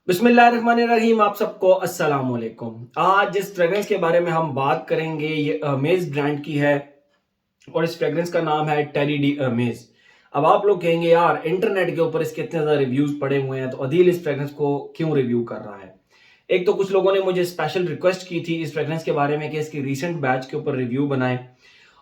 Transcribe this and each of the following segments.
बिस्मिल्लाहिर्रहमानिर्रहीम। आप सबको अस्सलाम वालेकुम। आज जिस फ्रेग्रेंस के बारे में हम बात करेंगे ये अमेज ब्रांड की है और इस फ्रेग्रेंस का नाम है टेरी डी अमेज। अब आप लोग कहेंगे यार इंटरनेट के ऊपर इसके इतने ज्यादा रिव्यूज पड़े हुए हैं तो अदील इस फ्रेग्रेंस को क्यों रिव्यू कर रहा है। एक तो कुछ लोगों ने मुझे स्पेशल रिक्वेस्ट की थी इस फ्रेग्रेंस के बारे में कि इसकी रीसेंट बैच के ऊपर रिव्यू बनाए,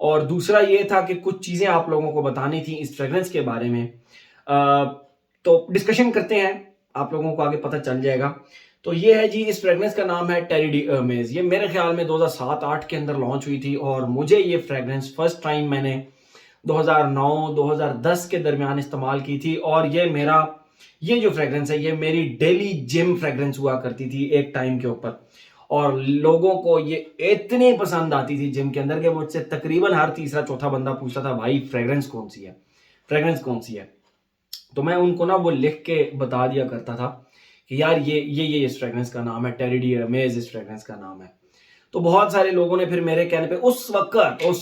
और दूसरा ये था कि कुछ चीजें आप लोगों को बतानी थी इस फ्रेग्रेंस के बारे में। तो डिस्कशन करते हैं, आप लोगों को आगे पता चल जाएगा। तो ये है जी, इस फ्रेग्रेंस का नाम है टेरी डी अमेज। ये मेरे ख्याल में 2007-8 के अंदर लॉन्च हुई थी और मुझे ये फ्रेग्रेंस फर्स्ट टाइम मैंने 2009-2010 के दरमियान इस्तेमाल की थी। और ये जो फ्रेग्रेंस है ये मेरी डेली जिम फ्रेग्रेंस हुआ करती थी एक टाइम के ऊपर, और लोगों को ये इतनी पसंद आती थी जिम के अंदर कि मुझसे तकरीबन हर तीसरा चौथा बंदा पूछता था भाई फ्रेग्रेंस कौन सी है, फ्रेग्रेंस कौन सी है। तो मैं उनको ना वो लिख के बता दिया करता था कि यार ये इस फ्रेग्रेंस का नाम है, टेरी डी अमेज इस फ्रेग्रेंस का नाम है। तो बहुत सारे लोगों ने फिर मेरे कहने पे उस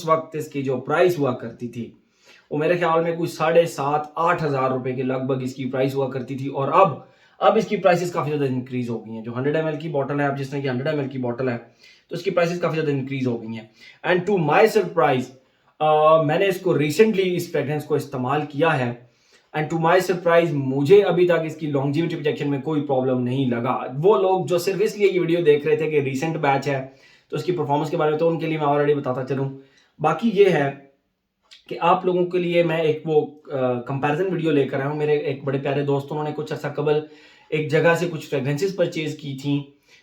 वक्त इसकी जो प्राइस हुआ करती थी वो मेरे ख्याल में कुछ 7,500-8,000 रुपए के लगभग इसकी प्राइस हुआ करती थी। और अब इसकी प्राइसेस काफी ज्यादा इंक्रीज हो गई हैं। जो 100 ml की बॉटल है, अब जिसने की 100 ml की बॉटल है तो इसकी प्राइसेस काफी ज्यादा इंक्रीज हो गई हैं। एंड टू माई सरप्राइज मैंने इसको रिसेंटली इस फ्रेग्रेंस को इस्तेमाल किया है, एंड टू माई सरप्राइज मुझे अभी तक इसकी लॉन्जिविटी प्रोजेक्शन में कोई प्रॉब्लम नहीं लगा। वो लोग जो सिर्फ इसलिए ये वीडियो देख रहे थे कि रिसेंट बैच है तो इसकी परफॉर्मेंस के बारे में, तो उनके लिए मैं ऑलरेडी बताता चलूं। बाकी ये है कि आप लोगों के लिए मैं एक वो कंपैरिजन वीडियो लेकर आया हूं। मेरे एक बड़े प्यारे दोस्त, उन्होंने कुछ अर्सा कबल एक जगह से कुछ फ्रेग्रेंसेस परचेज की थी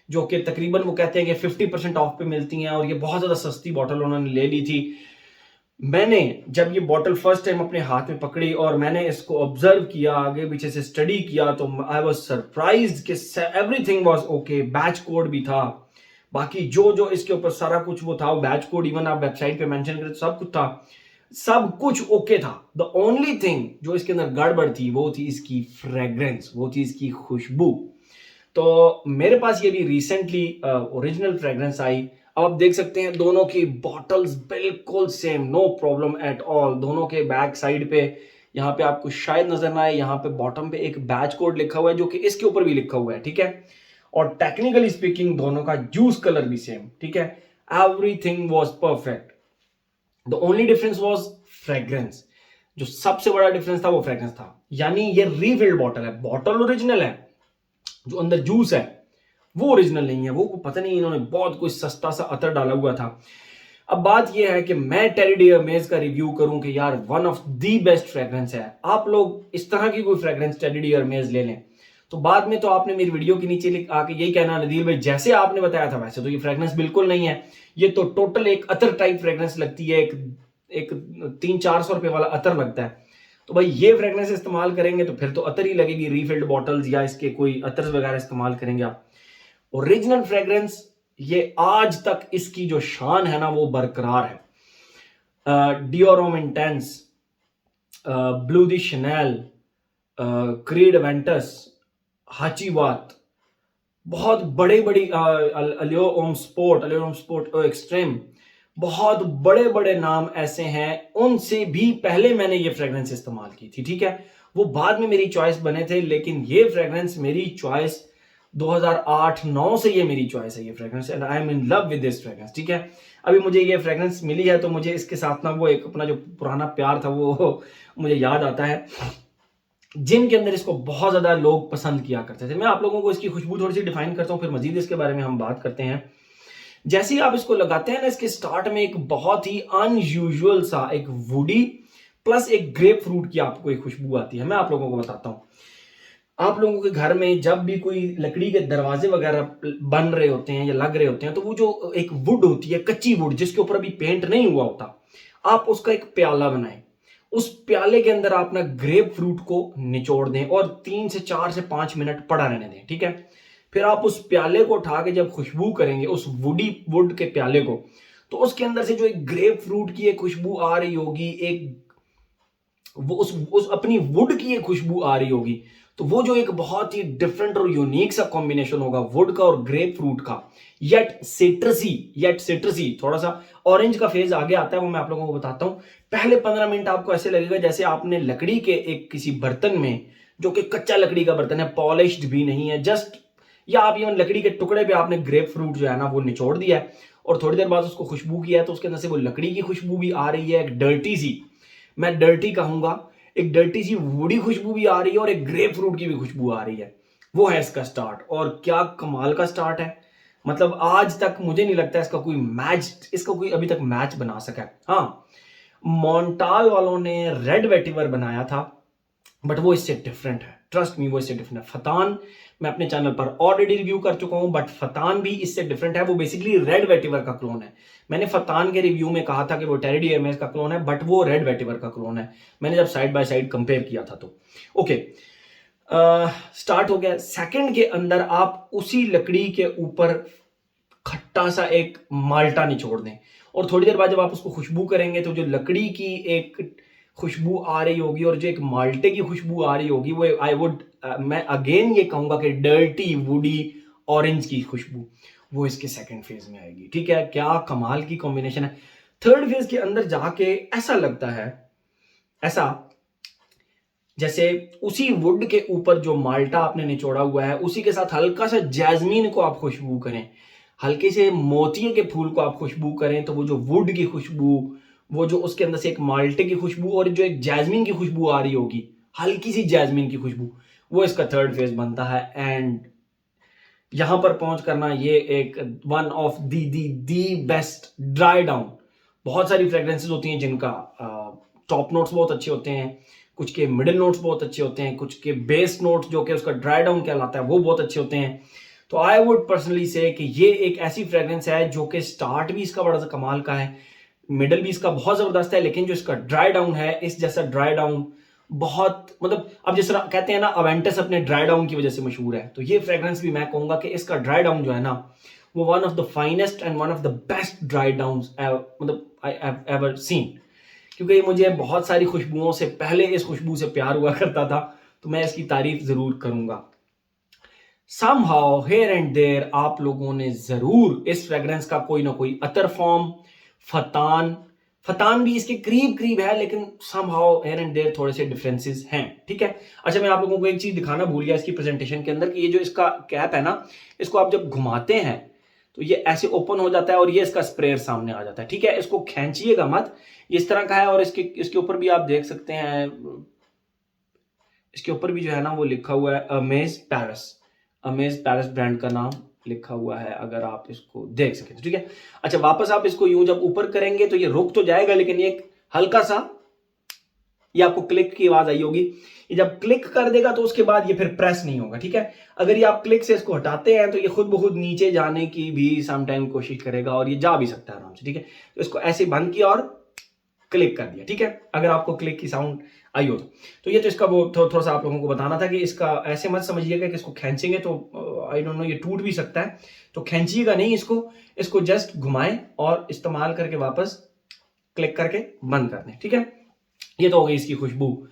जो कि तकरीबन वो कहते हैं कि 50% ऑफ पे मिलती हैं, और ये बहुत ज्यादा सस्ती बॉटल उन्होंने ले ली थी। मैंने जब ये बॉटल फर्स्ट टाइम अपने हाथ में पकड़ी और मैंने इसको ऑब्जर्व किया, आगे पीछे से स्टडी किया, तो आई वाज सरप्राइज्ड कि everything was okay. Batch code भी था, बाकी जो जो इसके ऊपर सारा कुछ वो था, बैच कोड इवन आप वेबसाइट पे मेंशन करें तो सब कुछ था, सब कुछ ओके था। द ओनली थिंग जो इसके अंदर गड़बड़ थी वो थी इसकी फ्रेग्रेंस, वो थी इसकी खुशबू। तो मेरे पास ये भी रिसेंटली ओरिजिनल फ्रेग्रेंस आई। आप देख सकते हैं दोनों की बॉटल्स बिल्कुल same, no problem at all. दोनों के बैक साइड पे यहाँ पे आपको शायद नजर ना आए, यहाँ पे बॉटम पे एक बैच कोड लिखा हुआ है जो कि इसके ऊपर भी लिखा हुआ है, ठीक है। और टेक्निकली स्पीकिंग दोनों का जूस कलर भी सेम, ठीक है। Everything was perfect. The only difference was fragrance. जो सबसे बड़ा डिफरेंस था वो फ्रेग्रेंस था। यानी ये रीफिल्ड बॉटल है, बॉटल ओरिजिनल है, जो अंदर जूस है वो ओरिजिनल नहीं है। वो पता नहीं इन्होंने बहुत कोई सस्ता सा अतर डाला हुआ था। अब बात यह है कि मैं टेरी डी अमेज का रिव्यू करूं कि यार one of the best fragrance है। आप लोग इस तरह की कोई फ्रेग्रेंस टेरी डी अमेज ले लें तो बाद में तो आपने मेरी वीडियो के नीचे आके यही कहना, नदील भाई जैसे आपने बताया था वैसे तो ये फ्रेग्रेंस बिल्कुल नहीं है, ये तो टोटल एक अतर टाइप फ्रेग्रेंस लगती है, एक 300-400 रुपए वाला अतर लगता है। तो भाई ये फ्रेग्रेंस इस्तेमाल करेंगे तो फिर तो अतर ही लगेगी, रीफिल्ड बॉटल्स या इसके कोई अतर वगैरह इस्तेमाल करेंगे आप। ओरिजिनल फ्रेग्रेंस ये आज तक इसकी जो शान है ना वो बरकरार है। डियोर होम इंटेंस, ब्लू दी शनेल, क्रीड वेंटस, हाचीवात, बहुत बड़े बड़ी अलियो ओम स्पोर्ट एक्सट्रीम, बहुत बड़े बड़े नाम ऐसे हैं। उनसे भी पहले मैंने ये फ्रेग्रेंस इस्तेमाल की थी, ठीक है। वो बाद में मेरी चॉइस बने थे, लेकिन ये फ्रेग्रेंस मेरी चॉइस 2008-9 से ये मेरी चॉइस है ये fragrance, and I am in love with this fragrance, ठीक है। अभी मुझे ये फ्रेग्रेंस मिली है तो मुझे इसके साथ ना वो एक अपना जो पुराना प्यार था वो मुझे याद आता है। जिम के अंदर इसको बहुत ज्यादा लोग पसंद किया करते थे। मैं आप लोगों को इसकी खुशबू थोड़ी सी डिफाइन करता हूँ, फिर मजीद इसके बारे में हम बात करते हैं। जैसे ही आप इसको लगाते हैं ना, इसके स्टार्ट में एक बहुत ही अनयूजुअल सा एक वुडी प्लस एक ग्रेप फ्रूट की आपको एक खुशबू आती है। मैं आप लोगों को बताता हूँ, आप लोगों के घर में जब भी कोई लकड़ी के दरवाजे वगैरह बन रहे होते हैं या लग रहे होते हैं तो वो जो एक वुड होती है, कच्ची वुड जिसके ऊपर अभी पेंट नहीं हुआ होता, आप उसका एक प्याला बनाएं। उस प्याले के अंदर आप ना ग्रेप फ्रूट को निचोड़ दें और 3 से 4 से 5 मिनट पड़ा रहने दें, ठीक है। फिर आप उस प्याले को उठा के जब खुशबू करेंगे उस वुड के प्याले को, तो उसके अंदर से जो एक ग्रेप फ्रूट की एक खुशबू आ रही होगी, एक वो उस अपनी वुड की एक खुशबू आ रही होगी, तो वो जो एक बहुत ही डिफरेंट और यूनिक सा कॉम्बिनेशन होगा वुड का और ग्रेप फ्रूट का, येट सिट्रसी, थोड़ा सा ऑरेंज का फेज आगे आता है, वो मैं आप लोगों को बताता हूं। पहले 15 मिनट आपको ऐसे लगेगा जैसे आपने लकड़ी के एक किसी बर्तन में, जो कि कच्चा लकड़ी का बर्तन है, पॉलिश्ड भी नहीं है, जस्ट या आप इवन लकड़ी के टुकड़े पे आपने ग्रेप फ्रूट जो है ना वो निचोड़ दिया है और थोड़ी देर बाद उसको खुशबू किया है, तो उसके अंदर से वो लकड़ी की खुशबू भी आ रही है, एक डर्टी सी, मैं डर्टी कहूंगा, एक डर्टी सी वुडी खुशबू भी आ रही है और एक ग्रेप फ्रूट की भी खुशबू आ रही है। वो है इसका स्टार्ट, और क्या कमाल का स्टार्ट है। मतलब आज तक मुझे नहीं लगता इसका कोई अभी तक मैच बना सका है। हाँ, मॉन्टाल वालों ने रेड वेटिवर बनाया था, बट वो इससे डिफरेंट है, ट्रस्ट मी, वो इससे डिफरेंट है। फतान मैं अपने चैनल पर ऑलरेडी रिव्यू कर चुका हूं, बट फतान भी इससे डिफरेंट है। वो बेसिकली रेड वेटिवर का क्लोन है। मैंने फतान के रिव्यू में कहा था कि वो टेरिडी एमएस का क्लोन है, बट वो रेड वेटिवर का क्लोन है, मैंने जब साइड बाय साइड कंपेयर किया था तो। ओके, स्टार्ट हो गया। सेकंड के अंदर आप उसी लकड़ी के ऊपर खट्टा सा एक माल्टा निचोड़ दें और थोड़ी देर बाद जब आप उसको खुशबू करेंगे तो जो लकड़ी की एक खुशबू आ रही होगी और जो एक माल्टे की खुशबू आ रही होगी, वो मैं अगेन ये कहूंगा कि डर्टी वुडी ऑरेंज की खुशबू, वो इसके सेकंड फेज में आएगी। ठीक है, क्या कमाल की कॉम्बिनेशन है। थर्ड फेज के अंदर जाके ऐसा लगता है, ऐसा जैसे उसी वुड के ऊपर जो माल्टा आपने निचोड़ा हुआ है उसी के साथ हल्का सा जैस्मीन को आप खुशबू करें, हल्के से मोतिये के फूल को आप खुशबू करें, तो वो जो वुड की खुशबू, वो जो उसके अंदर से एक माल्टे की खुशबू और जो एक जैस्मीन की खुशबू आ रही होगी, हल्की सी जैस्मीन की खुशबू, वो इसका थर्ड फेज बनता है। एंड यहां पर पहुंच करना ये एक one of the best dry down. बहुत सारी फ्रेग्रेंसेस होती हैं जिनका टॉप नोट्स बहुत अच्छे होते हैं, कुछ के मिडिल नोट्स बहुत अच्छे होते हैं, कुछ के बेस नोट्स जो कि उसका ड्राई डाउन कहलाता है वो बहुत अच्छे होते हैं। तो आई वुड पर्सनली से कि ये एक ऐसी फ्रेग्रेंस है जो कि स्टार्ट भी इसका बड़ा सा कमाल का है, मिडल भी इसका बहुत जबरदस्त है, लेकिन जो इसका ड्राई डाउन है, इस जैसा ड्राई डाउन बहुत, मतलब अब जिस तरह कहते हैं ना अवेंटस अपने ड्राई डाउन की वजह से मशहूर है, तो ये फ्रेग्रेंस भी मैं कहूंगा कि इसका ड्राई डाउन जो है ना वो one of the finest and one of the best dry down मतलब आई हैव एवर सीन। क्योंकि मुझे बहुत सारी खुशबुओं से पहले इस खुशबू से प्यार हुआ करता था, तो मैं इसकी तारीफ जरूर करूंगा। समहाउ हियर एंड देयर आप लोगों ने जरूर इस फ्रेग्रेंस का कोई ना कोई अतर फॉर्म, फतान भी इसके करीब करीब है, लेकिन समहाउ हियर एंड देयर थोड़े से डिफरेंसेस हैं। ठीक है, अच्छा मैं आप लोगों को एक चीज दिखाना भूल गया इसकी प्रेजेंटेशन के अंदर, कि ये जो इसका कैप है ना, इसको आप जब घुमाते हैं तो ये ऐसे ओपन हो जाता है और ये इसका स्प्रेयर सामने आ जाता है। ठीक है, इसको खींचिएगा मत, ये इस तरह का है। और इसके ऊपर भी आप देख सकते हैं, इसके ऊपर भी जो है ना वो लिखा हुआ है अमेज पैरिस ब्रांड का नाम लिखा हुआ है, अगर आप इसको देख सकें तो। ठीक है, अच्छा वापस आप इसको यूं जब ऊपर करेंगे तो ये रुक तो जाएगा, लेकिन ये एक हल्का सा, ये आपको क्लिक की आवाज आई होगी, ये जब क्लिक कर देगा तो उसके बाद ये फिर प्रेस नहीं होगा। ठीक है, अगर ये आप क्लिक से इसको हटाते हैं तो ये खुद ब खुद नीचे जाने की भी समटाइम कोशिश करेगा और ये जा भी सकता है आराम से। ठीक है, तो इसको ऐसे बंद किया और क्लिक कर दिया। ठीक है, अगर आपको क्लिक की साउंड आई हो तो ये तो इसका वो थोड़ा सा आप लोगों को बताना था कि इसका ऐसे मत समझिएगा कि इसको खींचेंगे तो आई डोंट नो ये टूट भी सकता है, तो खींचिएगा नहीं, इसको जस्ट घुमाएं और इस्तेमाल करके वापस क्लिक करके बंद कर दें। ठीक है, ये तो हो गई इसकी खुशबू।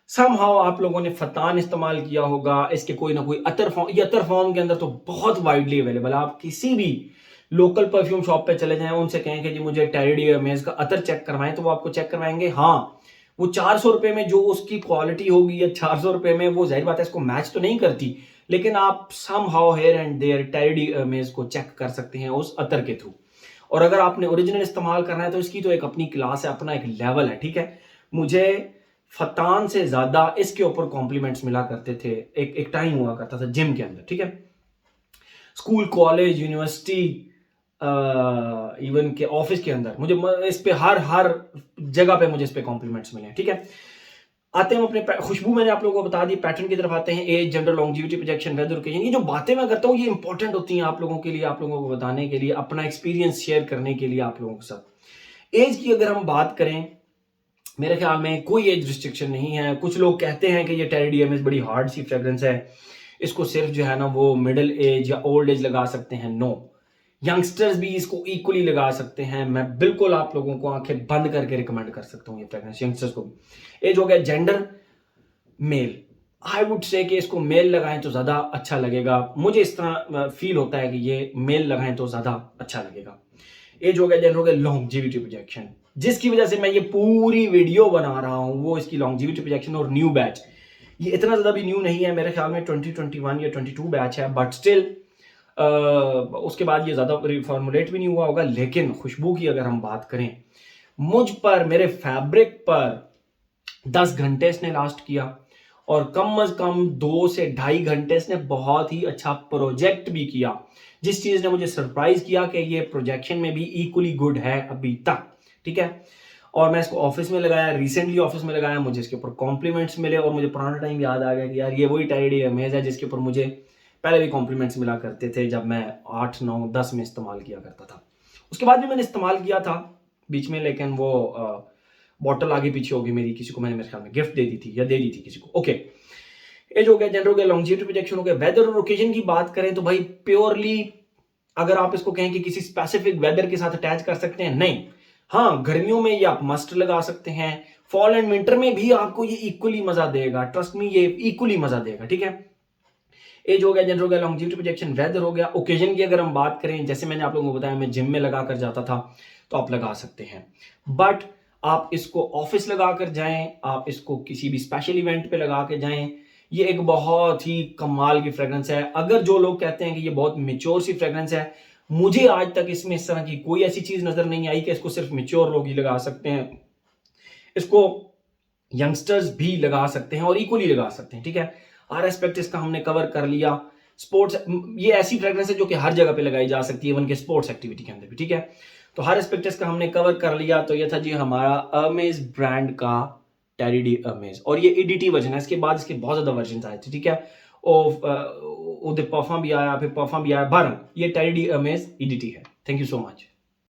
समहाउ आप लोगों ने फतान इस्तेमाल किया होगा, इसके कोई ना कोई अतर फॉर्म, ये अतर फॉर्म के अंदर तो बहुत वाइडली अवेलेबल है। आप किसी भी लोकल परफ्यूम शॉप पे चले जाएं, उनसे कहें कि जी मुझे टेरिडी एरमेस का अतर चेक करवाएं, तो वो आपको चेक करवाएंगे। हाँ, वो 400 रुपए में जो उसकी क्वालिटी होगी या 400 रुपए में, वो जाहिर बात है इसको मैच तो नहीं करती, लेकिन आप समहाउ हियर एंड देयर टेरिडी एरमेस को चेक कर सकते हैं उस अतर के थ्रू। और अगर आपने ओरिजिनल इस्तेमाल करना है तो इसकी तो एक अपनी क्लास है, अपना एक लेवल है। ठीक है, मुझे फतान से ज्यादा इसके ऊपर कॉम्प्लीमेंट्स मिला करते थे, एक टाइम हुआ करता था जिम के अंदर। ठीक है, स्कूल, कॉलेज, यूनिवर्सिटी, इवन के ऑफिस के अंदर मुझे इस पे हर जगह पे मुझे इस पे कॉम्प्लीमेंट्स मिले। ठीक है, आते हैं अपने खुशबू, मैंने आप लोगों को बता दी, पैटर्न की तरफ आते हैं। Age, gender, longevity, projection, weather occasion, ये जो बातें मैं करता हूँ ये इंपॉर्टेंट होती हैं आप लोगों के लिए, आप लोगों को बताने के लिए, अपना एक्सपीरियंस शेयर करने के लिए आप लोगों के साथ। एज की अगर हम बात करें, मेरे ख्याल में कोई एज रिस्ट्रिक्शन नहीं है। कुछ लोग कहते हैं कि ये टेरिडी एरमेस बड़ी हार्ड सी फ्रेग्रेंस है, इसको सिर्फ जो है ना वो मिडिल एज या ओल्ड एज लगा सकते हैं। नो, यंगस्टर्स भी इसको इक्वली लगा सकते हैं। मैं बिल्कुल आप लोगों को आंखें बंद करके रिकमेंड कर सकता हूँ ये फ्रेग्रेंस यंगस्टर्स को भी। एज हो गया, gender male, I would say कि इसको मेल लगाएं तो ज्यादा अच्छा लगेगा, मुझे इस तरह फील होता है कि ये मेल लगाएं तो ज्यादा अच्छा लगेगा। एज हो गया, जेंडर हो गया, लॉन्जिविटी प्रोजेक्शन, जिसकी वजह से मैं ये पूरी वीडियो बना रहा हूं वो इसकी लॉन्जिविटी प्रोजेक्शन और न्यू बैच। ये इतना ज्यादा भी न्यू नहीं है, मेरे ख्याल में 2021 या 22 बैच है, बट स्टिल उसके बाद ये ज़्यादा रिफॉर्मुलेट भी नहीं हुआ होगा, लेकिन खुशबू की अगर हम बात करें, मुझ पर, मेरे फैब्रिक पर 10 घंटे इसने लास्ट किया और कम से कम 2 से ढाई घंटे इसने बहुत ही अच्छा प्रोजेक्ट भी किया, जिस चीज़ ने मुझे सरप्राइज किया कि ये प्रोजेक्शन में भी इक्वली गुड है अभी तक, ठीक है। और मैं इसको ऑफिस में लगाया, रिसेंटली ऑफिस में लगाया, मुझे इसके ऊपर कॉम्प्लीमेंट्स मिले और मुझे पुराना टाइम याद आ गया कि यार ये वही टेडी अमेज है जिसके ऊपर मुझे पहले भी कॉम्प्लीमेंट्स मिला करते थे जब मैं 8, 9, 10 में इस्तेमाल किया करता था। उसके बाद भी मैंने इस्तेमाल किया था बीच में, लेकिन वो बॉटल आगे पीछे होगी मेरी, किसी को मैंने मेरे ख्याल में गिफ्ट दे दी थी या दे दी थी किसी को। ओके, एज हो गया, जेंडर हो गया, लॉन्जिविटी प्रोजेक्शन हो गया। वेदर और ओकेजन की बात करें तो भाई प्योरली अगर आप इसको कहें कि किसी स्पेसिफिक वेदर के साथ अटैच कर सकते हैं, नहीं। हाँ, गर्मियों में ये आप मस्ट लगा सकते हैं, फॉल एंड विंटर में भी आपको ये इक्वली मजा देगा, ट्रस्ट मी ये इक्वली मजा देगा, ठीक है। एज हो गया, जेंडर हो गया, लॉन्जिविटी प्रोजेक्शन, वेदर हो गया। ओकेजन की अगर हम बात करें, जैसे मैंने आप लोगों को बताया मैं जिम में लगा कर जाता था, तो आप लगा सकते हैं, बट आप इसको ऑफिस लगा कर जाएं, आप इसको किसी भी स्पेशल इवेंट पे लगा के जाएं, ये एक बहुत ही कमाल की फ्रेग्रेंस है। अगर जो लोग कहते हैं कि ये बहुत मेच्योर सी फ्रेग्रेंस है, मुझे आज तक इसमें इस तरह की कोई ऐसी चीज नजर नहीं आई कि इसको सिर्फ मेच्योर लोग ही लगा सकते हैं। इसको यंगस्टर्स भी लगा सकते हैं और इक्वली लगा सकते हैं, ठीक है। हर एस्पेक्ट इसका हमने कवर कर लिया। स्पोर्ट्स, ये ऐसी फ्रेग्रेंस है जो कि हर जगह पे लगाई जा सकती है, इवन के स्पोर्ट्स एक्टिविटी के अंदर भी, ठीक है। तो हर एस्पेक्ट इसका हमने कवर कर लिया। तो ये था जी हमारा अमेज ब्रांड का टेडी डी अमेज, और ये ईडीटी वर्जन है। इसके बाद इसके बहुत ज्यादा वर्जन आए थे, ठीक है। उधर परफॉर्म भी आया, फिर परफॉर्म भी आया, 12 ये टेडी डी अमेज ईडीटी है। Thank you so much.